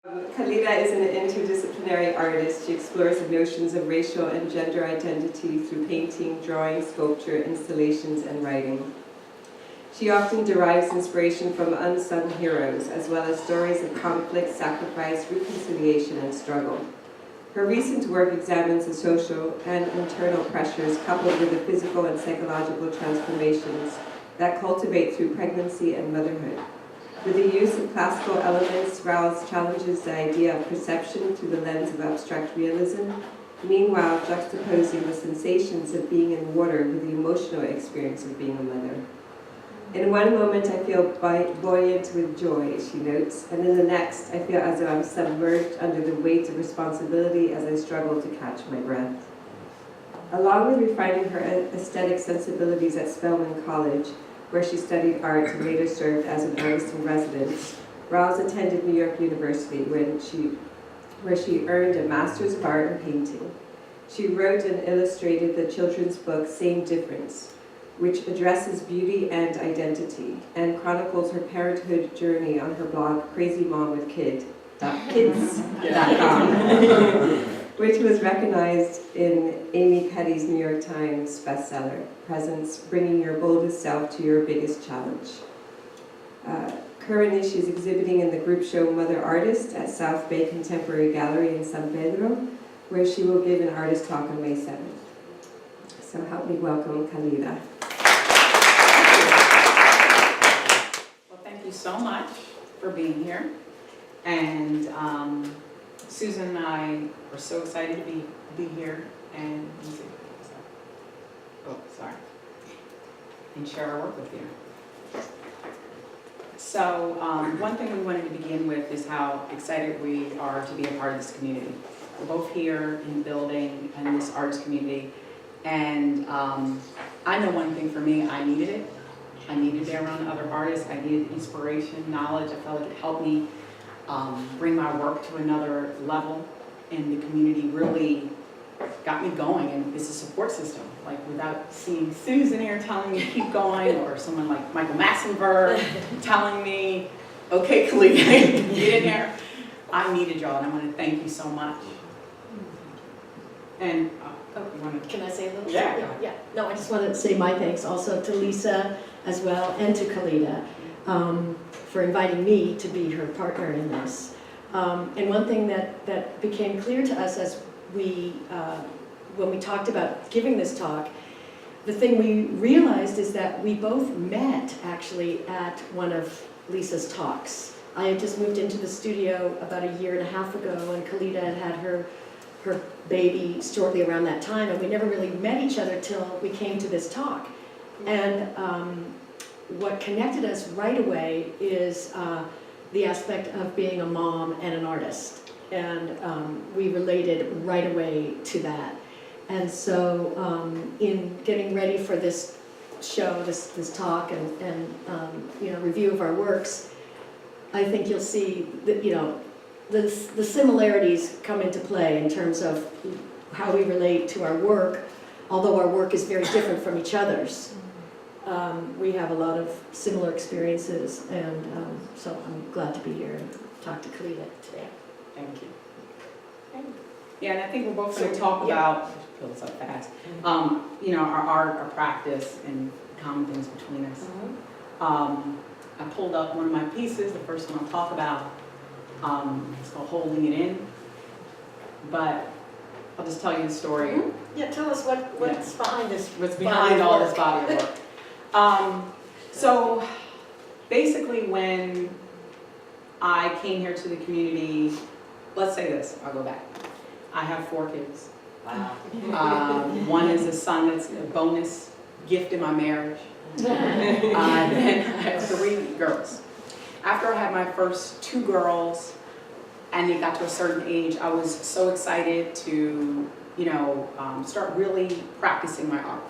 Calida is an interdisciplinary artist. She explores the notions of racial and gender identity through painting, drawing, sculpture, installations, and writing. She often derives inspiration from unsung heroes, as well as stories of conflict, sacrifice, reconciliation, and struggle. Her recent work examines the social and internal pressures coupled with the physical and psychological transformations that cultivate through pregnancy and motherhood. With the use of classical elements, Rouse challenges the idea of perception through the lens of abstract realism, meanwhile juxtaposing the sensations of being in water with the emotional experience of being a mother. In one moment I feel buoyant with joy, she notes, and in the next I feel as though I'm submerged under the weight of responsibility as I struggle to catch my breath. Along with refining her aesthetic sensibilities at Spelman College, where she studied art and later served as an artist in residence, Rouse attended New York University where she earned a Master's of Art in Painting. She wrote and illustrated the children's book Same Difference, which addresses beauty and identity, and chronicles her parenthood journey on her blog crazymomwithkids.com, which was recognized in Amy Cuddy's New York Times bestseller, Presence, Bringing Your Boldest Self to Your Biggest Challenge. Currently, she's exhibiting in the group show Mother Artist at South Bay Contemporary Gallery in San Pedro, where she will give an artist talk on May 7th. So help me welcome Calida. Well, thank you so much for being here. And Susan and I are so excited to be here and share our work with you. So one thing we wanted to begin with is how excited we are to be a part of this community. We're both here in the building and this artist community, and I know one thing for me, I needed it. I needed to be around other artists. I needed inspiration, knowledge. I felt like it helped me bring my work to another level, and the community really got me going, and it's a support system. Like, without seeing Susan here telling me to keep going, or someone like Michael Massenberg telling me, okay, Calida, get in here. I needed y'all, and I want to thank you so much. And, you want to? Can I say a little? Yeah. No, I just want to say my thanks also to Lisa as well, and to Calida for inviting me to be her partner in this. And one thing that became clear to us as when we talked about giving this talk, the thing we realized is that we both met actually at one of Lisa's talks. I had just moved into the studio about 1.5 years ago, and Calida had her baby shortly around that time, and we never really met each other till we came to this talk. And what connected us right away is the aspect of being a mom and an artist. And we related right away to that. And so in getting ready for this show, this talk and review of our works, I think you'll see that, the similarities come into play in terms of how we relate to our work, although our work is very different from each other's. We have a lot of similar experiences, and so I'm glad to be here and talk to Calida today. Thank you. Yeah, and I think we're both going to talk about, I should pull this up fast, our art, our practice, and common things between us. I pulled up one of my pieces, the first one I'll talk about. It's called Holding It In, but I'll just tell you the story. Mm-hmm. Yeah, tell us what's behind this. What's behind all this body of work. So basically when I came here to the community, let's say this, I'll go back. I have 4 kids. Wow. One is a son that's a bonus gift in my marriage. Then I have 3 girls. After I had my first 2 girls and they got to a certain age, I was so excited to, start really practicing my art.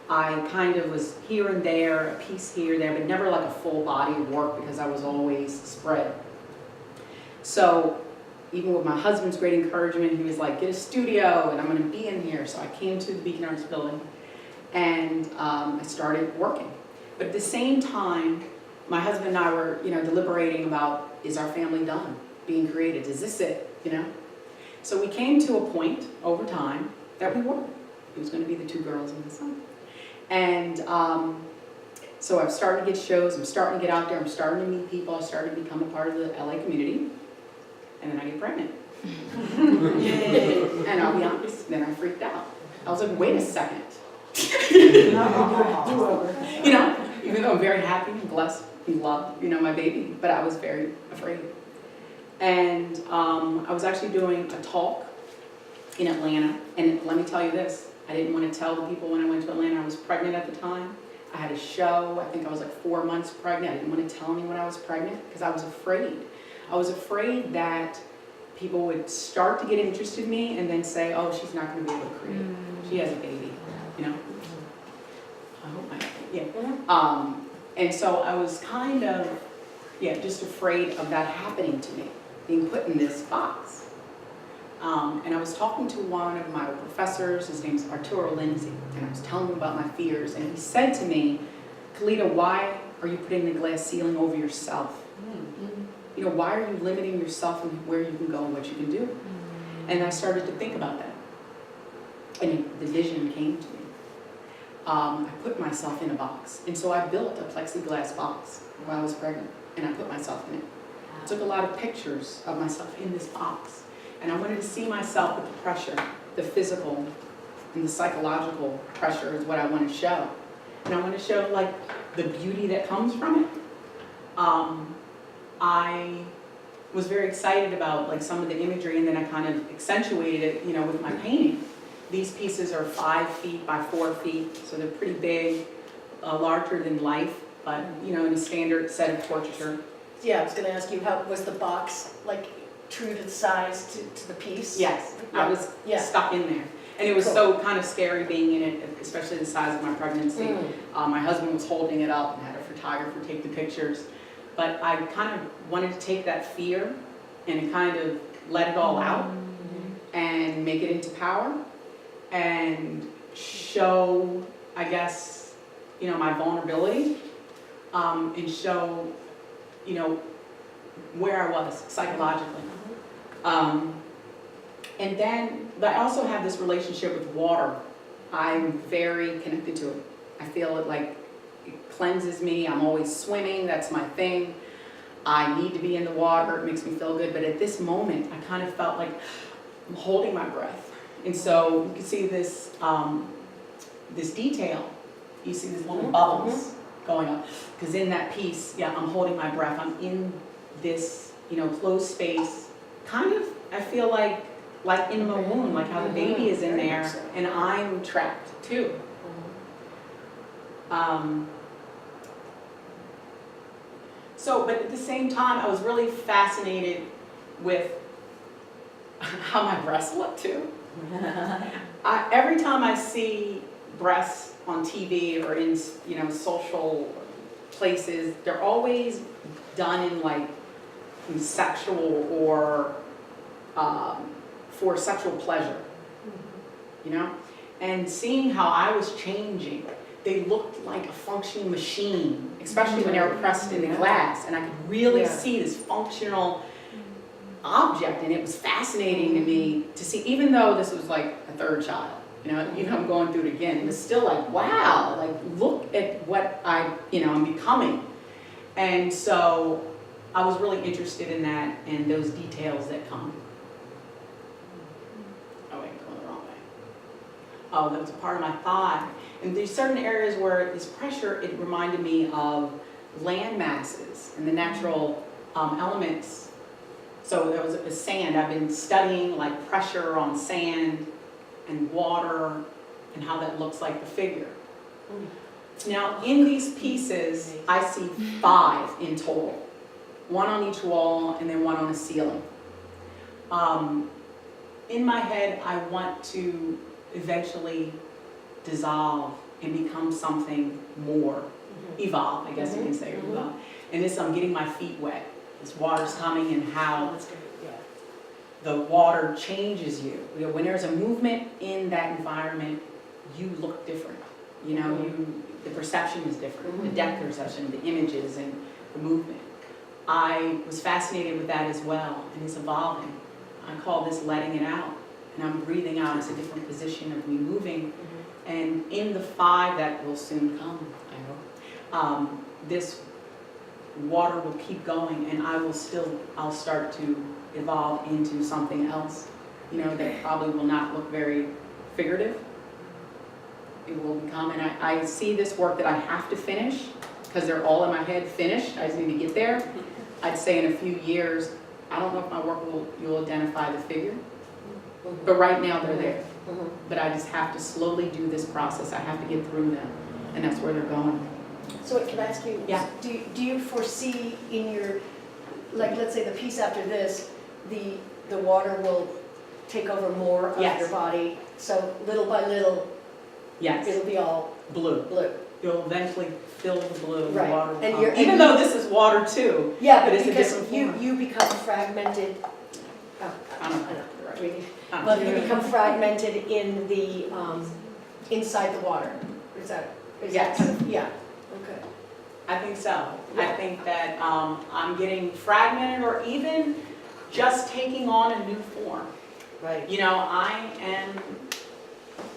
I kind of was here and there, a piece here and there, but never like a full body of work because I was always spread. So even with my husband's great encouragement, he was like, get a studio and I'm going to be in here. So I came to the Beacon Arts building and I started working. But at the same time, my husband and I were, deliberating about, is our family done? being created? Is this it, you know? So we came to a point over time that we were. It was going to be the two girls and the son. And so I've started to get shows, I'm starting to get out there, I'm starting to meet people, I started to become a part of the LA community, and then I get pregnant. And I'll be honest, then I freaked out. I was like, wait a second. You know, even though I'm very happy and blessed and love, you know, my baby, but I was very afraid. And I was actually doing a talk in Atlanta, and let me tell you this, I didn't want to tell the people when I went to Atlanta I was pregnant at the time. I had a show, I think I was like 4 months pregnant. I didn't want to tell anyone I was pregnant because I was afraid. I was afraid that people would start to get interested in me and then say, oh, she's not going to be able to create. She has a baby, you know? I hope yeah. And so I was kind of, just afraid of that happening to me, being put in this box. And I was talking to one of my professors, his name's Arturo Lindsay, and I was telling him about my fears, and he said to me, Calida, why are you putting the glass ceiling over yourself? You know, why are you limiting yourself and where you can go and what you can do? And I started to think about that. And the vision came to me. I put myself in a box. And so I built a plexiglass box while I was pregnant, and I put myself in it. I took a lot of pictures of myself in this box. And I wanted to see myself with the pressure, the physical and the psychological pressure is what I want to show. And I want to show like the beauty that comes from it. I was very excited about like some of the imagery, and then I kind of accentuated it, you know, with my painting. These pieces are 5 feet by 4 feet, so they're pretty big, larger than life, but you know, in a standard set of portraiture. Yeah, I was going to ask you, how was the box like true to the size, to the piece? Yes, I was stuck in there. And it was so kind of scary being in it, especially the size of my pregnancy. My husband was holding it up and had a photographer take the pictures. But I kind of wanted to take that fear and kind of let it all out and make it into power and show, I guess, you know, my vulnerability and show, you know, where I was psychologically. And then, but I also have this relationship with water. I'm very connected to it. I feel it like it cleanses me. I'm always swimming, that's my thing. I need to be in the water, it makes me feel good. But at this moment, I kind of felt like I'm holding my breath. And so you can see this, this detail. You see these little bubbles going up. Because in that piece, I'm holding my breath. I'm in this, you know, closed space. Kind of, I feel like in the womb, like how the baby is in there, and I'm trapped too. So, but at the same time, I was really fascinated with how my breasts look too. Every time I see breasts on TV or in, you know, social places, they're always done in like sexual or for sexual pleasure, you know? And seeing how I was changing, they looked like a functioning machine, especially when they were pressed in the glass, and I could really see this functional object, and it was fascinating to me to see, even though this was like a third child, you know, even I'm going through it again, it was still like, wow, like look at what I'm becoming. And so I was really interested in that and those details that come. Oh wait, going the wrong way. Oh, that was a part of my thigh. And there's certain areas where this pressure, it reminded me of land masses and the natural elements. So there was a sand. I've been studying like pressure on sand and water and how that looks like the figure. Now in these pieces, I see 5 in total. 1 on each wall and then 1 on a ceiling. In my head, I want to eventually dissolve and become something more. Evolve, I guess you can say, evolve. And this, I'm getting my feet wet. This water's coming, and how the water changes you. You know, when there's a movement in that environment, you look different. You know, the perception is different. The depth perception, the images, and the movement. I was fascinated with that as well, and it's evolving. I call this letting it out, and I'm breathing out as a different position of me moving. And in the 5 that will soon come, I hope, this water will keep going, and I'll start to evolve into something else, that probably will not look very figurative. It will become, and I see this work that I have to finish, because they're all in my head finished, I just need to get there. I'd say in a few years, I don't know if my work you'll identify the figure, but right now they're there. But I just have to slowly do this process, I have to get through them, and that's where they're going. So can I ask you, Yeah. do you foresee in your, like, let's say the piece after this, the water will take over more of Yes. your body, so little by little, Yes, it'll be all blue. blue? You'll eventually fill the blue, the Right. water will And come. you're- Even though this is water too, Yeah, but but it's a because different you, form. you become fragmented, I don't know. Well, you become fragmented in the, inside the water, is that Yes. kind of, yeah, okay. I think so. I Yeah. think that I'm getting fragmented, or even just taking on a new form. Right. I am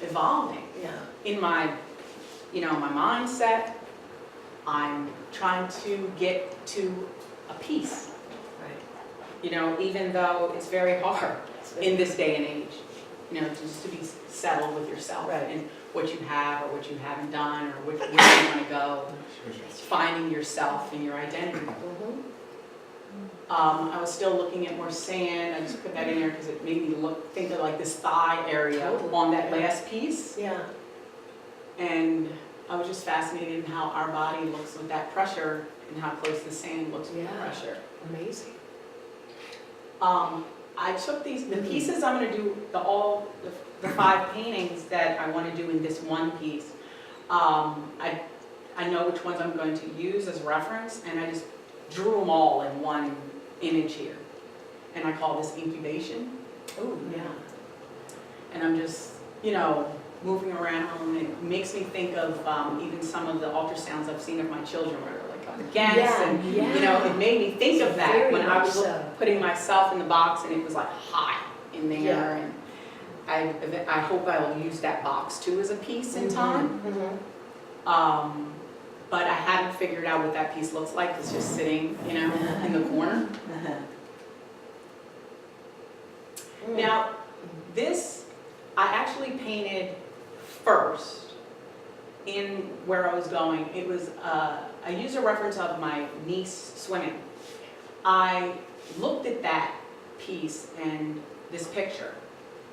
evolving Yeah. in my my mindset. I'm trying to get to a peace, Right. even though it's very hard in this day and age, just to be settled with yourself Right. and what you have or what you haven't done or where you want to go. It's finding yourself and your identity. Mhm. I was still looking at more sand. I just put that in there because it made me think of like this thigh area Totally. on that Yeah. last piece. Yeah. And I was just fascinated in how our body looks with that pressure and how close the sand looks with the Yeah. pressure. Amazing. I took the pieces I'm going to do, the 5 paintings that I want to do in this one piece. I know which ones I'm going to use as reference, and I just drew them all in one image here. And I call this incubation. Oh, yeah. And I'm just, moving around. It makes me think of even some of the ultrasounds I've seen of my children where they're like against, Yeah, and yeah. it made me think of that Very when I was much so. putting myself in the box, and it was like hot in there. Yeah. And I hope I will use that box too as a piece in time. Mhm. But I haven't figured out what that piece looks like. It's just sitting, in the corner. Mm. Now, this I actually painted first in where I was going. It was, I used a reference of my niece swimming. I looked at that piece and this picture,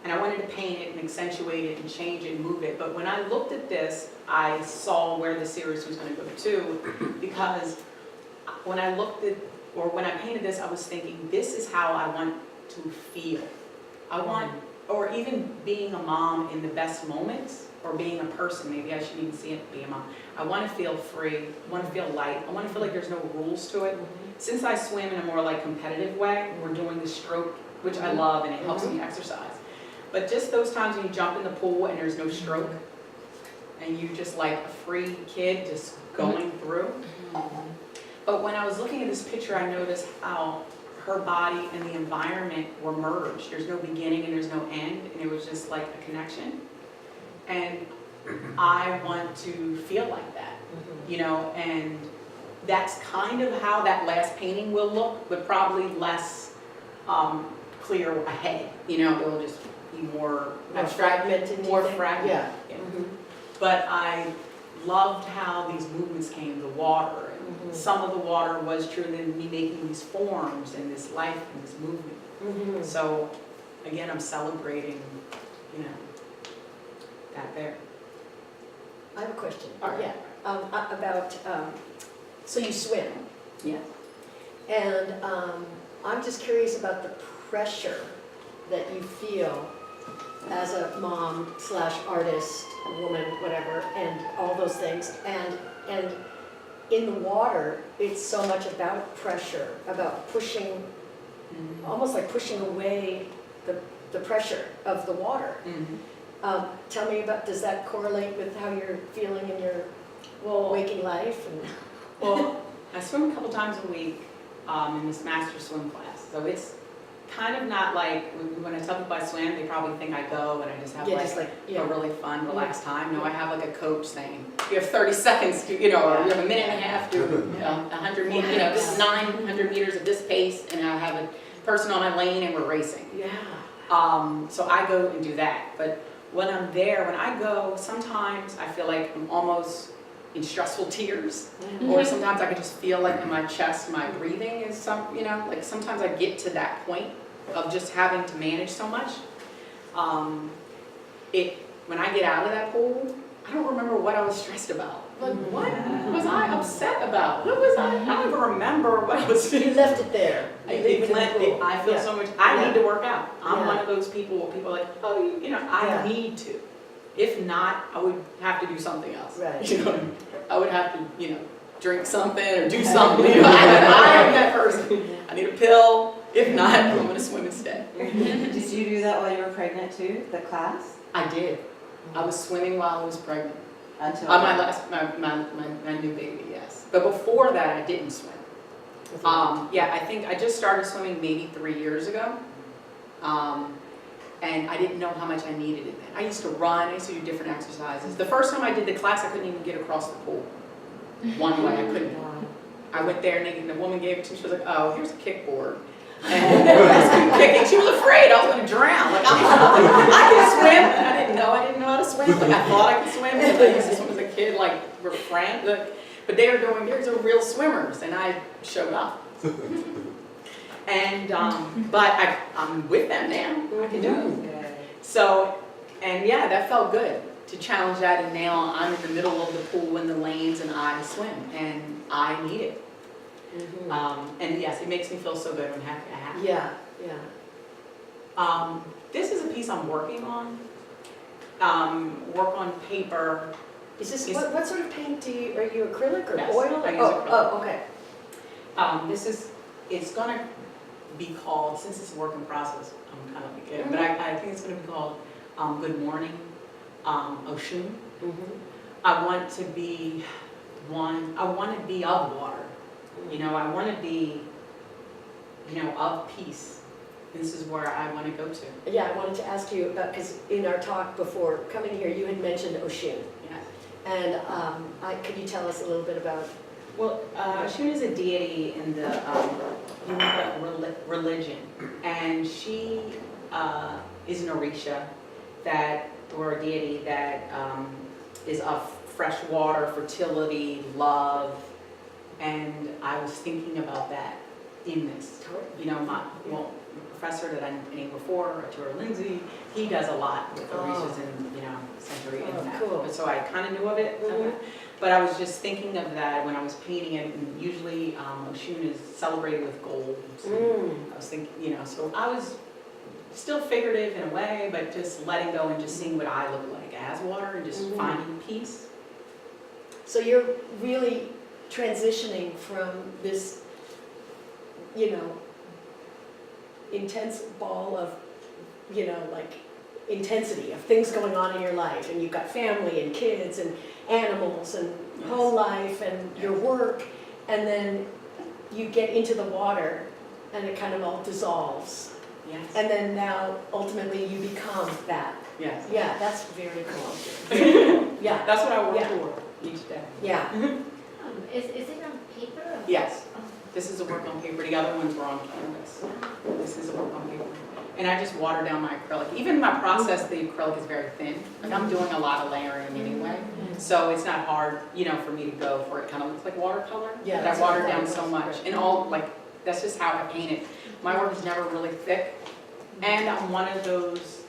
and I wanted to paint it and accentuate it and change it and move it. But when I looked at this, I saw where the series was going to go to, because when I painted this, I was thinking, this is how I want to feel. I want, or even being a mom in the best moments, or being a person, maybe I should even see it be a mom. I want to feel free, I want to feel light, I want to feel like there's no rules to it. Since I swim in a more like competitive way, we're doing the stroke, which I love, and it helps me exercise. But just those times when you jump in the pool and there's no stroke, and you just like a free kid just going through. But when I was looking at this picture, I noticed how her body and the environment were merged. There's no beginning and there's no end, and it was just like a connection. And I want to feel like that, and that's kind of how that last painting will look, but probably less clear ahead. It'll just be more abstract, fragmented, more fragmented. Yeah. But I loved how these movements came, the water. And some of the water was true, and then me making these forms and this life and this movement. So again, I'm celebrating, that there. I have a question. All right. Yeah. About, so you swim, Yes. and I'm just curious about the pressure that you feel as a mom / artist, woman, whatever, and all those things. And in the water, it's so much about pressure, about pushing, almost like pushing away the pressure of the water. Tell me about, does that correlate with how you're feeling in your Well, waking life? well, I swim a couple times a week, in this master swim class. So it's kind of not like, when I tell people I swim, they probably think I go and I just have a really fun, relaxed time. No, I have like a coach saying, you have 30 seconds to, or you have a minute and a half to 100 meters, this is 900 meters at this pace, and I have a person on my lane and we're racing. Yeah. So I go and do that. But when I'm there, when I go, sometimes I feel like I'm almost in stressful tears, or sometimes I can just feel like in my chest, my breathing is like sometimes I get to that point of just having to manage so much. When I get out of that pool, I don't remember what I was stressed about. Like, what was I upset about? What was I don't even remember what I was You left it there. I feel so much, I need to work out. I'm one of those people where people are like, oh, I need to. If not, I would have to do something else. Right. You know what I mean? I would have to, drink something or do something. I am that person. I need a pill. If not, I'm going to swim instead. Did you do that while you were pregnant too, the class? I did. I was swimming while I was pregnant. Until My new baby, yes. But before that, I didn't swim. I think I just started swimming maybe 3 years ago. And I didn't know how much I needed it then. I used to run, I used to do different exercises. The first time I did the class, I couldn't even get across the pool. One way, I couldn't. I went there and the woman gave it to me, she was like, oh, here's a kickboard. And I just kept kicking. She was afraid I was going to drown. Like, I can swim. And I didn't know how to swim. Like, I thought I could swim because I used to swim as a kid, like, we're friends. But they were doing, there's a real swimmers, and I showed up. And, but I'm with them now. I can do it. So, and yeah, that felt good to challenge that. And now I'm in the middle of the pool in the lanes and I swim and I need it. And yes, it makes me feel so good when I have it. Yeah. This is a piece I'm working on. Work on paper. Is this, what sort of paint are you acrylic or Yes, oil? I use acrylic. Oh, okay. It's going to be called, since it's a work in process, I'm kind of like it, but I think it's going to be called Good Morning Oshun. I want to be of water. I want to be, of peace. This is where I want to go to. Yeah, I wanted to ask you about, because in our talk before coming here, you had mentioned Oshun. Yes. And could you tell us a little bit about? Well, Oshun is a deity in the religion, and she is an Orisha or a deity that is of fresh water, fertility, love, and I was thinking about that in this. My professor that I named before, Arturo Lindsay, he does a lot with Orishas and century and that. Cool. So I kind of knew of it. But I was just thinking of that when I was painting it, and usually Oshun is celebrated with gold. So I was thinking, so I was still figurative in a way, but just letting go and just seeing what I look like as water and just finding peace. So you're really transitioning from this, intense ball of, intensity of things going on in your life, and you've got family and kids and animals and home life and your work, and then you get into the water and it kind of all dissolves. Yes. And then now ultimately you become that. Yes. Yeah, that's very cool. Yeah. That's what I work toward each day. Yeah. Is it on paper? Or? Yes. This is a work on paper. The other ones were on canvas. This is a work on paper. And I just water down my acrylic. Even my process, the acrylic is very thin. Like, I'm doing a lot of layering anyway. So it's not hard, for me to go for it. Kind of looks like watercolor. Yeah. But I water down so much. And that's just how I paint it. My work is never really thick. And I'm one of those,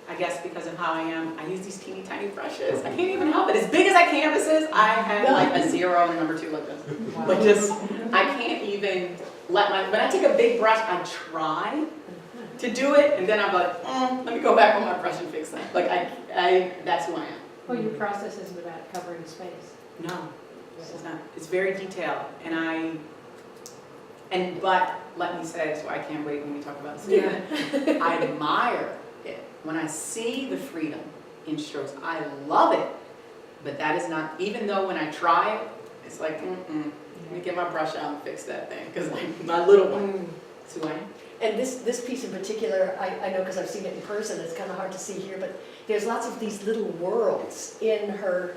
I guess because of how I am, I use these teeny tiny brushes. I can't even help it. As big as that canvas is, I have like a 0 and a number 2 like this. Wow. Like just, I can't even when I take a big brush, I try to do it, and then I'm like, let me go back on my brush and fix that. Like that's who I am. Well, your process is without covering space. No, it's not. It's very detailed, but let me say, so I can't wait when we talk about this. Yeah. I admire it. When I see the freedom in strokes, I love it. But that is not, even though when I try it, it's like, Let me get my brush out and fix that thing, because my little one, that's who I am. And this piece in particular, I know because I've seen it in person, it's kind of hard to see here, but there's lots of these little worlds in her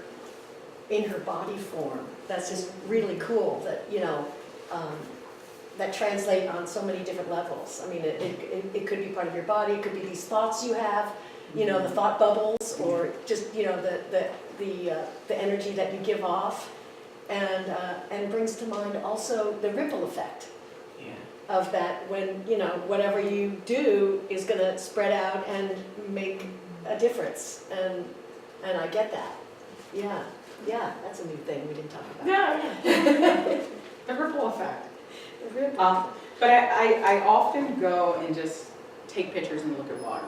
body form. That's just really cool that, you know, that translate on so many different levels. I mean, it could be part of your body, it could be these thoughts you have, you know, the thought bubbles, or just, you know, the energy that you give off, and brings to mind also the ripple effect of that, when, you know, whatever you do is going to spread out and make a difference, and I get that. Yeah, that's a new thing we didn't talk about. Yeah. The ripple effect. The ripple. But I often go and just take pictures and look at water.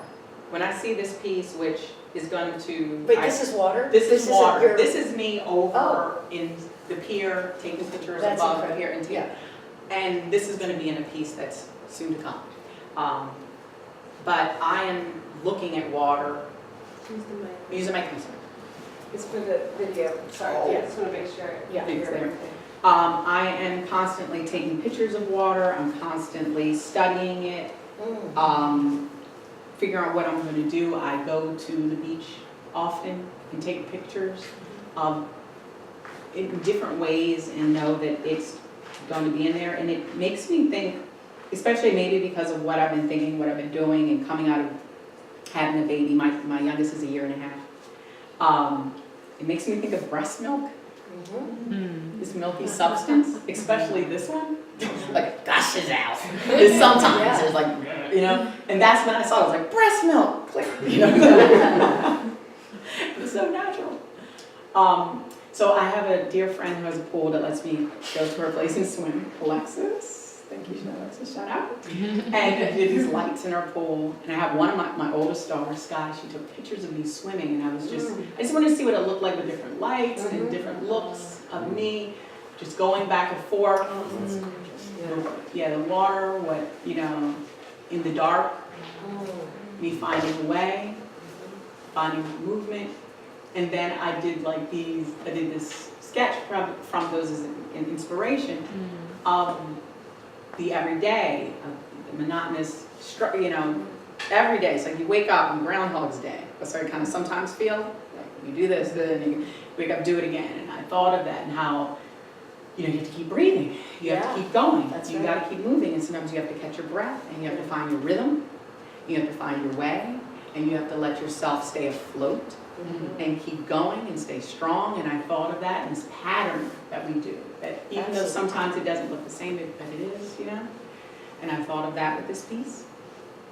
When I see this piece, which is going to... Wait, this is water? This is isn't water. your- This is me over Oh. in the pier, taking pictures That's above incredible. here. And Yeah. And this is going to be in a piece that's soon to come. But I am looking at water, using my pencil. It's for the video, sorry, Oh. I just want to make sure. Yeah. you're It's there. everything. I am constantly taking pictures of water. I'm constantly studying it, figuring out what I'm going to do. I go to the beach often and take pictures in different ways and know that it's going to be in there. And it makes me think, especially maybe because of what I've been thinking, what I've been doing, and coming out of having a baby. My youngest is 1.5 years. It makes me think of breast milk. This milky substance, especially this one, like gushes out. Sometimes there's like, you know, and that's when I saw it. I was like, breast milk, click, you know. It's so natural. So I have a dear friend who has a pool that lets me go to her place and swim. Alexis, thank you, Alexis, shout out. And I did these lights in her pool, and I have one of my oldest daughter, Sky. She took pictures of me swimming, and I just wanted to see what it looked like with different lights and different looks of me, just going back and forth. Yeah, the water, what, you know, in the dark, me finding a way, finding movement. And then I did this sketch from those as an inspiration of the everyday, of the monotonous, you know, every day. It's like you wake up on Groundhog's Day. That's how I kind of sometimes feel. Like you do this, then you wake up, do it again. And I thought of that and how, you know, you have to keep breathing. You have to keep going. You got to keep moving. And sometimes you have to catch your breath, and you have to find your rhythm. You have to find your way, and you have to let yourself stay afloat. And keep going and stay strong. And I thought of that in this pattern that we do, that even though sometimes it doesn't look the same, but it is, you know. And I thought of that with this piece.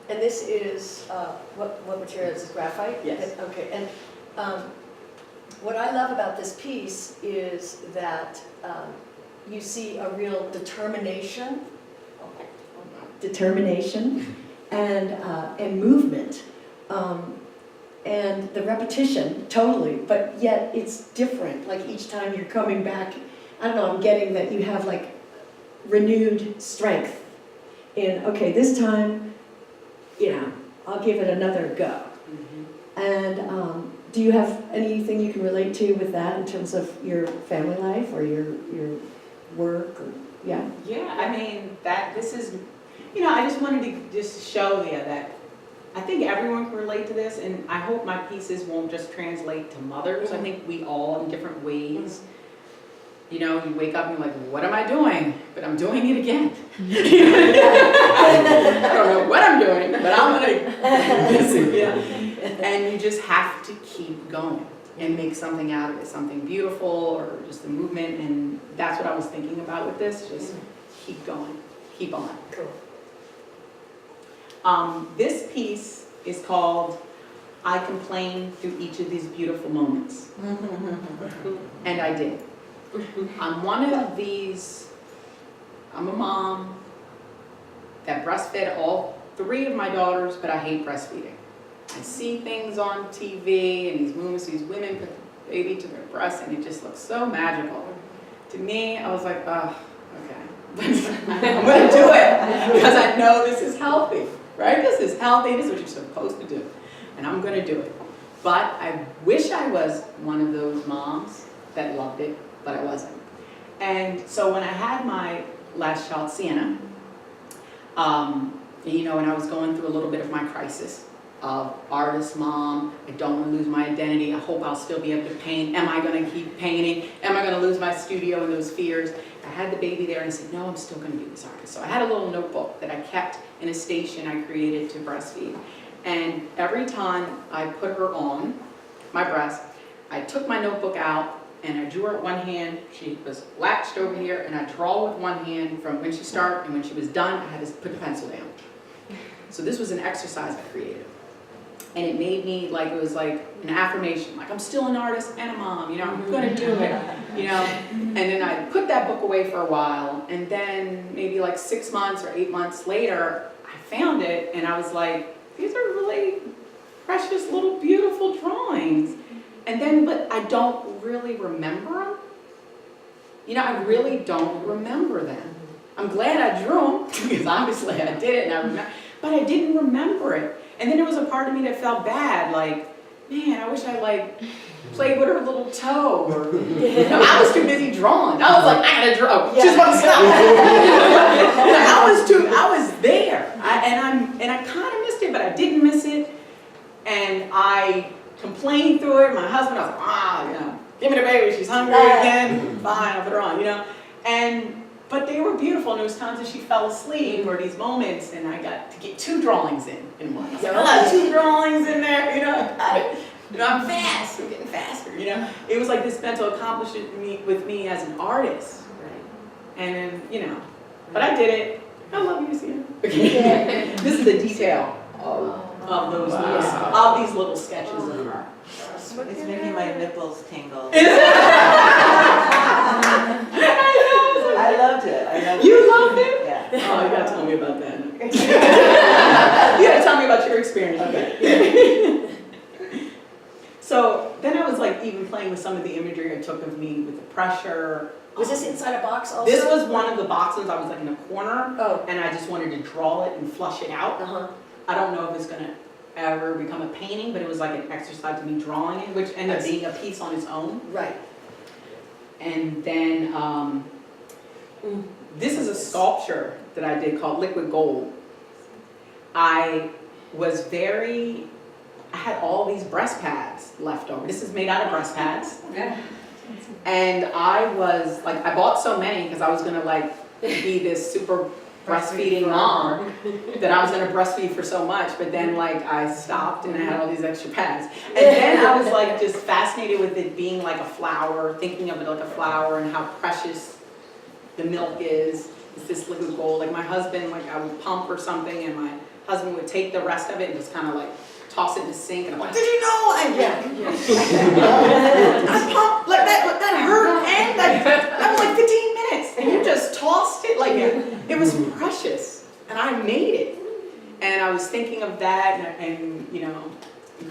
And this is, what material is this, graphite? Yes. Okay, and what I love about this piece is that you see a real determination and movement. And the repetition, totally, but yet it's different. Like each time you're coming back, I don't know, I'm getting that you have like renewed strength in, okay, this time, you know, I'll give it another go. And do you have anything you can relate to with that in terms of your family life or your work? Or, yeah, I mean, this is, you know, I just wanted to just show that I think everyone can relate to this, and I hope my pieces won't just translate to mothers. I think we all, in different ways, you know, you wake up and you're like, what am I doing? But I'm doing it again. I don't know what I'm doing, but I'm going to do this again. And you just have to keep going and make something out of it, something beautiful or just a movement. And that's what I was thinking about with this, just keep going, keep on. cool. This piece is called I Complain Through Each of These Beautiful Moments. And I did. I'm one of these, I'm a mom that breastfed all 3 of my daughters, but I hate breastfeeding. I see things on TV and these movies, these women put the baby to their breast, and it just looks so magical. To me, I was like, oh, okay. I'm going to do it because I know this is healthy. Right? This is healthy, this is what you're supposed to do. And I'm going to do it. But I wish I was one of those moms that loved it, but I wasn't. And so when I had my last child, Sienna, you know, and I was going through a little bit of my crisis of artist mom, I don't want to lose my identity, I hope I'll still be able to paint, am I going to keep painting, am I going to lose my studio and those fears? I had the baby there and I said, no, I'm still going to be this artist. So I had a little notebook that I kept in a station I created to breastfeed. And every time I put her on my breast, I took my notebook out and I drew her with one hand. She was latched over here, and I draw with one hand from when she started, and when she was done, I had to put the pencil down. So this was an exercise I created. And it made me, like, it was like an affirmation, like I'm still an artist and a mom, you know, I'm gonna do it, you know. And then I put that book away for a while, and then maybe like 6 months or 8 months later, I found it, and I was like, these are really precious little beautiful drawings. And then, but I don't really remember them. You know, I really don't remember them. I'm glad I drew them, because obviously I did it and I remember, but I didn't remember it. And then there was a part of me that felt bad, like, man, I wish I like played with her little toe, or you know, I was too busy drawing. I was like, I gotta draw. Just want to stop. I was there, and I kind of missed it, but I didn't miss it, and I complained through it. My husband, I was like, you know, give me the baby. She's hungry again. Fine, I'll put her on, you know, But they were beautiful, and there was times that she fell asleep, or these moments, and I got to get 2 drawings in one. I was like, I got 2 drawings in there, you know. I'm fast, I'm getting faster, you know. It was like this mental accomplishment with me as an artist. And then, you know, but I did it. I love you, Lucia. Okay. This is the detail of those of these little sketches of her. It's making my nipples tingle. I loved it. You loved it? Yeah. Oh, you gotta tell me about that. You gotta tell me about your experience. Okay. So then I was like even playing with some of the imagery I took of me with the pressure. Was this inside a box also? This was one of the boxes. I was like in a corner, Oh. and I just wanted to draw it and flush it out. I don't know if it's gonna ever become a painting, but it was like an exercise to me drawing it, which ended up being a piece on its own. Right. And then this is a sculpture that I did called Liquid Gold. I had all these breast pads left over. This is made out of breast pads. And I was like, I bought so many because I was gonna like be this super breastfeeding mom that I was gonna breastfeed for so much, but then like I stopped and I had all these extra pads. And then I was like just fascinated with it being like a flower, thinking of it like a flower and how precious the milk is. It's this liquid gold. Like my husband, like I would pump or something and my husband would take the rest of it and just kind of like toss it in the sink, and I'm like, did you know? And I pumped like that hurt, and that was like 15 minutes, and you just tossed it like it was precious, and I made it, and I was thinking of that, and you know,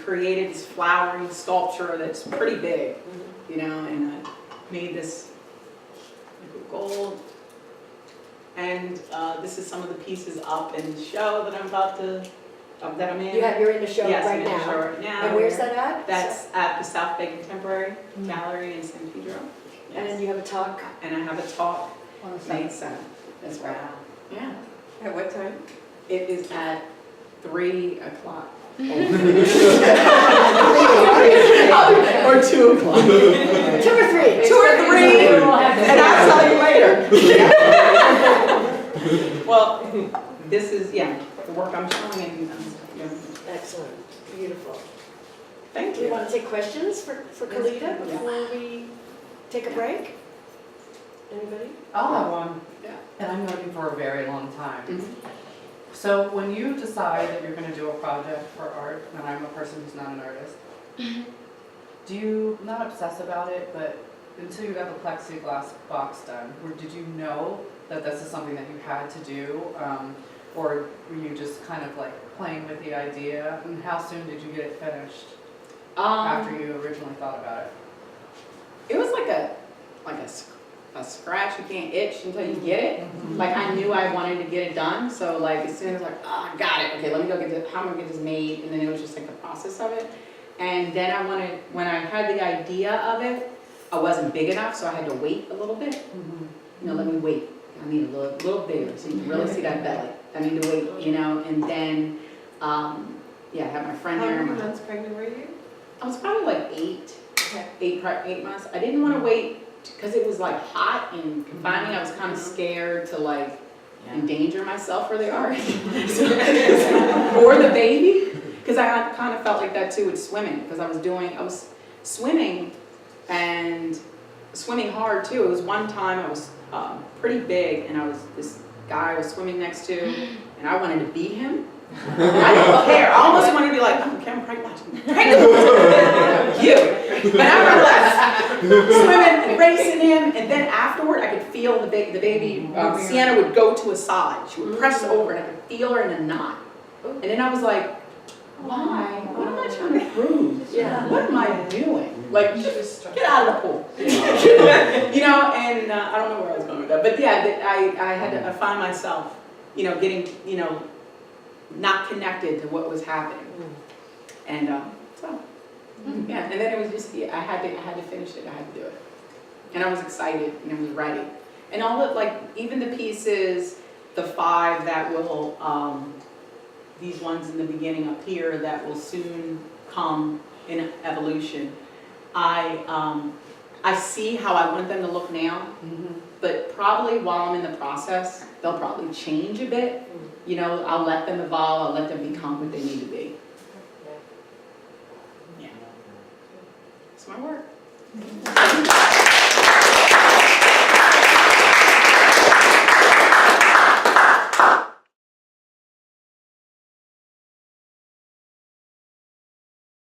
created this flowering sculpture that's pretty big, you know, and I made this liquid gold, and this is some of the pieces up in the show that I'm about to. That I'm in. You're in the show yes, right I'm in the show now. right now. And where's that at? That's at the South Bay Contemporary Gallery in San Pedro. And then you have a talk? And I have a talk On the May 7th. That's right. Wow. Yeah. At what time? It is at 3 o'clock. Or 2 o'clock. 2 or 3. 2 or 3. And I'll tell you later. Well, this is, the work I'm showing, and Excellent. Beautiful. thank Do you you. want to take questions for Calida before we take a break? Anybody? I'll have one. Yeah. And I've known you for a very long time. Mhm. So when you decide that you're going to do a project for art, and I'm a person who's not an artist, do you not obsess about it, but until you got the plexiglass box done, or did you know that this is something that you had to do? Or were you just kind of like playing with the idea? And how soon did you get it finished after you originally thought about it? It was like a scratch you can't itch until you get it. Like I knew I wanted to get it done, so like as soon as like, oh, I got it. Okay, let me go get this. How am I gonna get this made? And then it was just like the process of it. And then when I had the idea of it, I wasn't big enough, so I had to wait a little bit. You know, let me wait. I need a little bigger, so you can really see that belly. I need to wait, you know, and then, yeah, I had my friend How there. many months pregnant were you? I was probably like Okay. 8 months. I didn't want to wait because it was like hot and confining. I was kind of scared to like endanger myself where they are. Or the baby. Because I kind of felt like that too with swimming. Because I was swimming and swimming hard too. It was one time I was pretty big and this guy I was swimming next to and I wanted to beat him. I didn't care. I almost wanted to be like, I don't care, I'm pregnant. You. But I remember swimming and racing him, and then afterward I could feel the baby, Sienna would go to a side. She would press over, and I could feel her in a knot. And then I was like, why? What am I trying to prove? Yeah. What am I doing? Like, get out of the pool. You know, and I don't know where I was going with that. But yeah, I found myself, you know, getting, you know, not connected to what was happening. And so, yeah, and then it was just, yeah, I had to finish it, I had to do it. And I was excited, and I was ready. And all the, like, even the pieces, the 5 that will, these ones in the beginning up here that will soon come in evolution, I see how I want them to look now, but probably while I'm in the process, they'll probably change a bit. You know, I'll let them evolve, I'll let them become what they need to be. Yeah. It's my work.